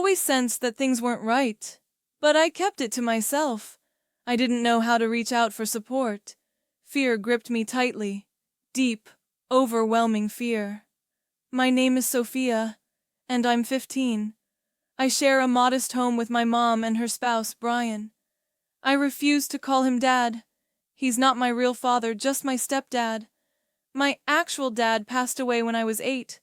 always sensed that things weren't right, but I kept it to myself. I didn't know how to reach out for support. Fear gripped me tightly. Deep, overwhelming fear. My name is Sophia, and I'm 15. I share a modest home with my mom and her spouse, Brian. I refuse to call him Dad. He's not my real father, just my stepdad. My actual dad passed away when I was 8.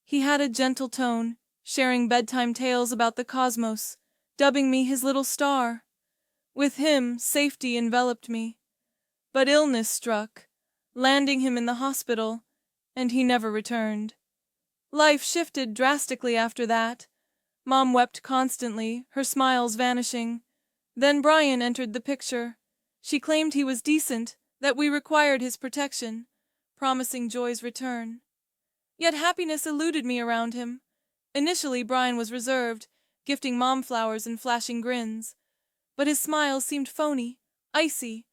He had a gentle tone, sharing bedtime tales about the cosmos, dubbing me his little star. With him, safety enveloped me. But illness struck, landing him in the hospital, and he never returned. Life shifted drastically after that. Mom wept constantly, her smiles vanishing. Then Brian entered the picture. She claimed he was decent, that we required his protection, promising Joy's return. Yet happiness eluded me around him. Initially, Brian was reserved, gifting Mom flowers and flashing grins. But his smile seemed phony, icy.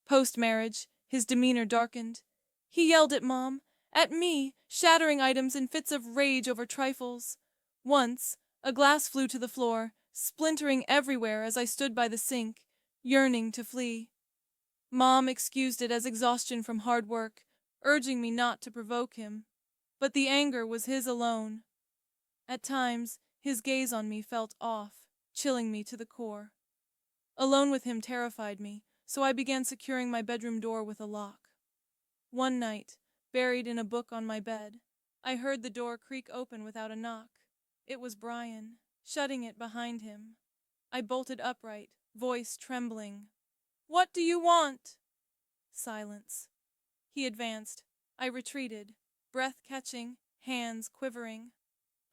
Post-marriage, his demeanor darkened. He yelled at Mom, at me, shattering items in fits of rage over trifles. Once, a glass flew to the floor, splintering everywhere as I stood by the sink, yearning to flee. Mom excused it as exhaustion from hard work, urging me not to provoke him. But the anger was his alone. At times, his gaze on me felt off, chilling me to the core. Alone with him terrified me, so I began securing my bedroom door with a lock. One night, buried in a book on my bed, I heard the door creak open without a knock. It was Brian, shutting it behind him. I bolted upright, voice trembling. "What do you want?" Silence. He advanced. I retreated, breath catching, hands quivering.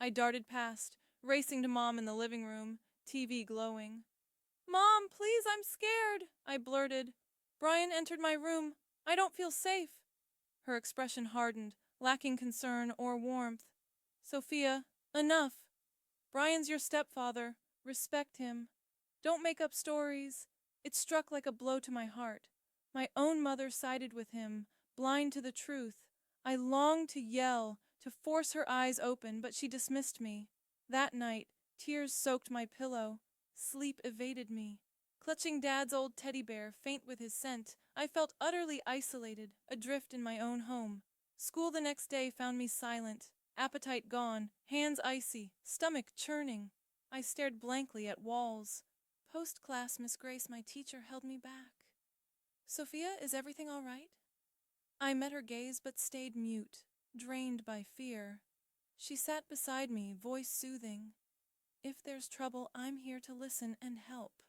I darted past, racing to Mom in the living room, TV glowing. "Mom, please, I'm scared," I blurted. "Brian entered my room. I don't feel safe." Her expression hardened, lacking concern or warmth. "Sophia, enough. Brian's your stepfather. Respect him. Don't make up stories." It struck like a blow to my heart. My own mother sided with him, blind to the truth. I longed to yell, to force her eyes open, but she dismissed me. That night, tears soaked my pillow. Sleep evaded me. Clutching Dad's old teddy bear, faint with his scent, I felt utterly isolated, adrift in my own home. School the next day found me silent, appetite gone, hands icy, stomach churning. I stared blankly at walls. Post-class, Miss Grace, my teacher, held me back. "Sophia, is everything all right?" I met her gaze but stayed mute, drained by fear. She sat beside me, voice soothing. "If there's trouble, I'm here to listen and help."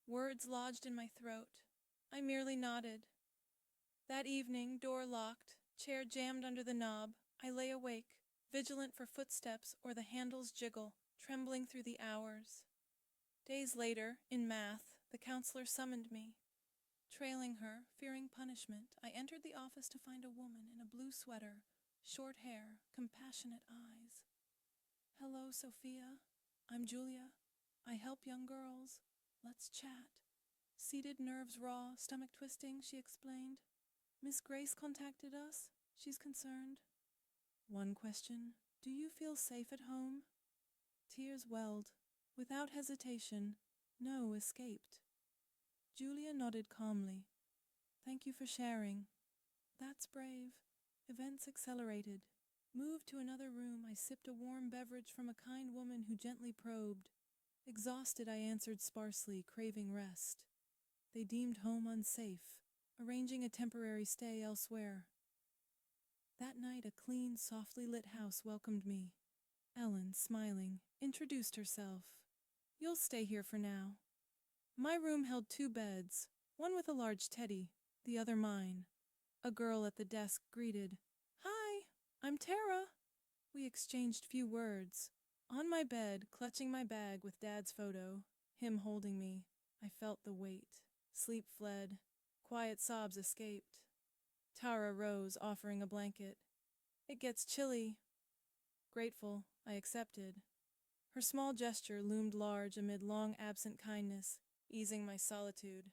Words lodged in my throat. I merely nodded. That evening, door locked, chair jammed under the knob, I lay awake, vigilant for footsteps or the handle's jiggle, trembling through the hours. Days later, in math, the counselor summoned me. Trailing her, fearing punishment, I entered the office to find a woman in a blue sweater, short hair, compassionate eyes. "Hello, Sophia. I'm Julia. I help young girls. Let's chat." Seated, nerves raw, stomach twisting, she explained. "Miss Grace contacted us. She's concerned." One question, "Do you feel safe at home?" Tears welled. Without hesitation, no escaped. Julia nodded calmly. "Thank you for sharing." "That's brave." Events accelerated. Moved to another room, I sipped a warm beverage from a kind woman who gently probed. Exhausted, I answered sparsely, craving rest. They deemed home unsafe, arranging a temporary stay elsewhere. That night, a clean, softly lit house welcomed me. Ellen, smiling, introduced herself. "You'll stay here for now." My room held 2 beds, one with a large teddy, the other mine. A girl at the desk greeted. "Hi, I'm Tara." We exchanged few words. On my bed, clutching my bag with Dad's photo, him holding me, I felt the weight. Sleep fled. Quiet sobs escaped. Tara rose, offering a blanket. "It gets chilly." Grateful, I accepted. Her small gesture loomed large amid long absent kindness, easing my solitude.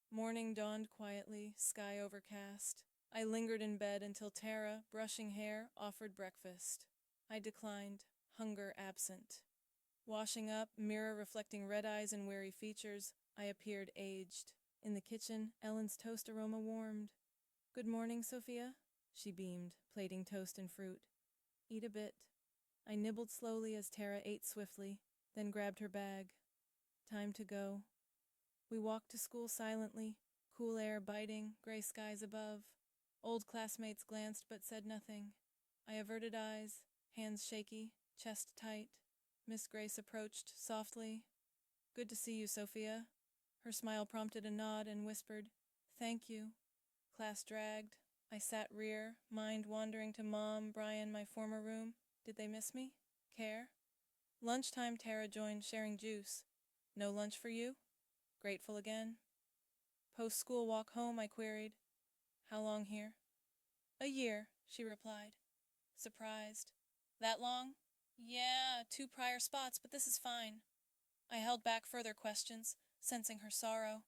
Morning dawned quietly, sky overcast. I lingered in bed until Tara, brushing hair, offered breakfast. I declined, hunger absent. Washing up, mirror reflecting red eyes and weary features, I appeared aged. In the kitchen, Ellen's toast aroma warmed. "Good morning, Sophia," she beamed, plating toast and fruit. "Eat a bit." I nibbled slowly as Tara ate swiftly, then grabbed her bag. Time to go. We walked to school silently, cool air biting, gray skies above. Old classmates glanced but said nothing. I averted eyes, hands shaky, chest tight. Miss Grace approached softly. "Good to see you, Sophia." Her smile prompted a nod and whispered, "Thank you." Class dragged. I sat rear, mind wandering to Mom, Brian, my former room. Did they miss me? Care? Lunchtime, Tara joined, sharing juice. "No lunch for you?" Grateful again. Post-school walk home, I queried. "How long here?" "A year," she replied. Surprised. "That long?" "Yeah, 2 prior spots, but this is fine." I held back further questions, sensing her sorrow.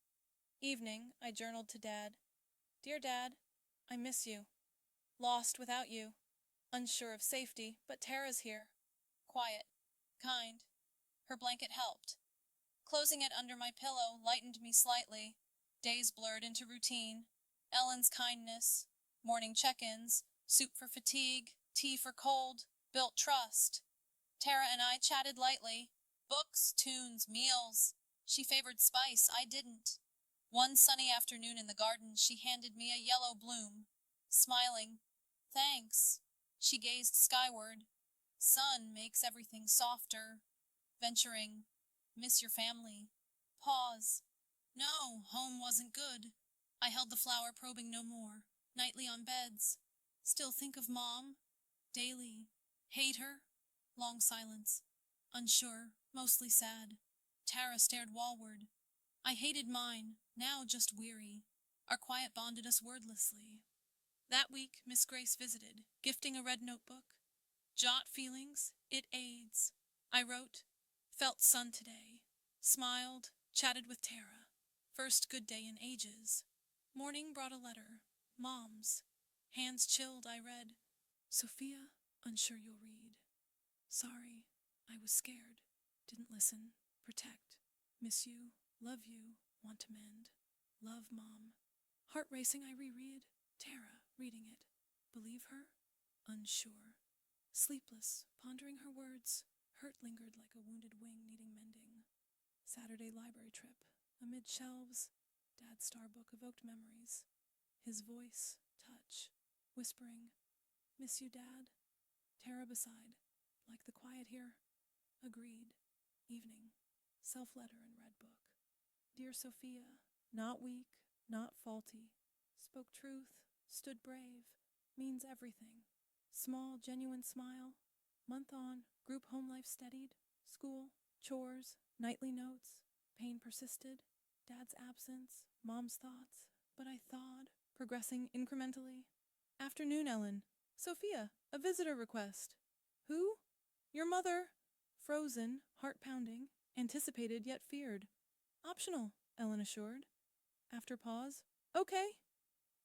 Evening, I journaled to Dad. "Dear Dad, I miss you. Lost without you. Unsure of safety, but Tara's here. Quiet. Kind. Her blanket helped. Closing it under my pillow lightened me slightly. Days blurred into routine. Ellen's kindness, morning check-ins, soup for fatigue, tea for cold, built trust. Tara and I chatted lightly. Books, tunes, meals. She favored spice, I didn't. One sunny afternoon in the garden, she handed me a yellow bloom. Smiling, "Thanks." She gazed skyward. "Sun makes everything softer." Venturing, "Miss your family." Pause. "No, home wasn't good." I held the flower, probing no more. Nightly on beds. "Still think of Mom?" Daily. "Hate her?" Long silence. Unsure, mostly sad. Tara stared wallward. I hated mine, now just weary. Our quiet bonded us wordlessly. That week, Miss Grace visited, gifting a red notebook. "Jot feelings, it aids." I wrote, "Felt sun today." Smiled, chatted with Tara. First good day in ages. Morning brought a letter. Mom's. Hands chilled, I read, "Sophia, unsure you'll read. Sorry, I was scared. Didn't listen. Protect. Miss you. Love you. Want to mend. Love, Mom." Heart racing, I reread. Tara, reading it. Believe her? Unsure. Sleepless, pondering her words. Hurt lingered like a wounded wing needing mending. Saturday library trip. Amid shelves, Dad's star book evoked memories. His voice, touch, whispering, "Miss you, Dad." Tara beside, like the quiet here. Agreed. Evening. Self-letter and read book. "Dear Sophia, not weak, not faulty. Spoke truth, stood brave, means everything. Small, genuine smile. Month on, group home life steadied. School, chores, nightly notes. Pain persisted. Dad's absence, Mom's thoughts. But I thawed, progressing incrementally. Afternoon, Ellen. Sophia, a visitor request." "Who?" "Your mother." Frozen, heart pounding, anticipated yet feared. "Optional," Ellen assured. After pause, "Okay."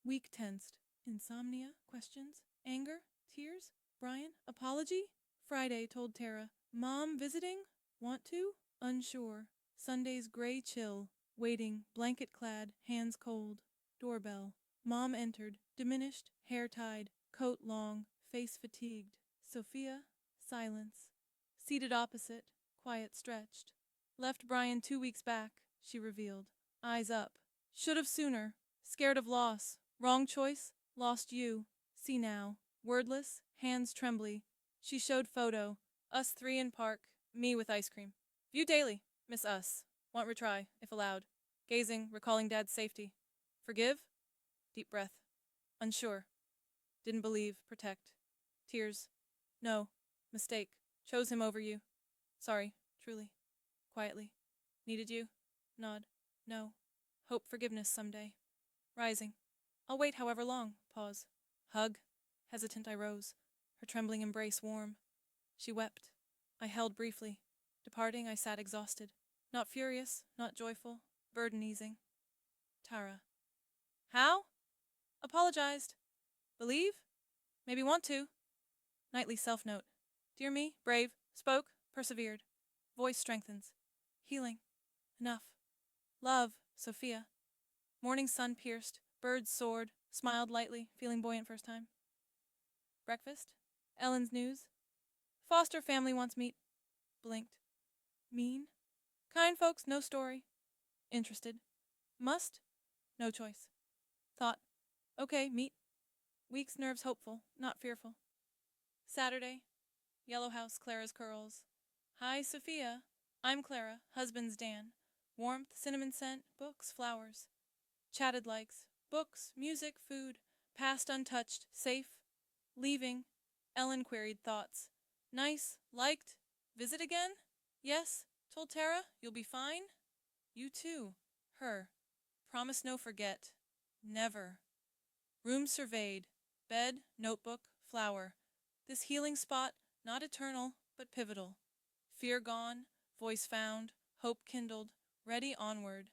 Week tensed. Insomnia, questions, anger, tears. Brian, apology. Friday, told Tara, "Mom visiting? Want to?" Unsure. Sunday's gray chill. Waiting, blanket clad, hands cold. Doorbell. Mom entered, diminished, hair tied, coat long, face fatigued. Sophia, silence. Seated opposite, quiet stretched. "Left Brian 2 weeks back," she revealed. Eyes up. "Should've sooner. Scared of loss. Wrong choice. Lost you. See now." Wordless, hands trembly. She showed photo. Us 3 in park. Me with ice cream. "View daily. Miss us. Want retry, if allowed." Gazing, recalling Dad's safety. "Forgive?" Deep breath. Unsure. "Didn't believe. Protect." Tears. "No. Mistake. Chose him over you. Sorry. Truly." Quietly. "Needed you?" Nod. "No. Hope forgiveness someday." Rising. "I'll wait however long." Pause. "Hug." Hesitant, I rose. Her trembling embrace warm. She wept. I held briefly. Departing, I sat exhausted. Not furious, not joyful. Burden easing. Tara. "How?" "Apologized." "Believe?" "Maybe want to." Nightly self-note. "Dear me, brave. Spoke. Persevered." Voice strengthens. Healing. Enough. Love, Sophia. Morning sun pierced, birds soared, smiled lightly, feeling buoyant first time. Breakfast. Ellen's news. Foster family wants meat. Blinked. Mean. Kind folks, no story. Interested. Must. No choice. Thought. Okay, meet. Week's nerves hopeful, not fearful. Saturday. Yellow house, Clara's curls. Hi, Sophia. I'm Clara, husband's Dan. Warmth, cinnamon scent, books, flowers. Chatted likes. Books, music, food. Past untouched, safe. Leaving. Ellen queried thoughts. Nice, liked. Visit again? Yes. Told Tara, you'll be fine? You too. Her. Promise no forget. Never. Room surveyed. Bed, notebook, flower. This healing spot, not eternal, but pivotal. Fear gone, voice found, hope kindled, ready onward.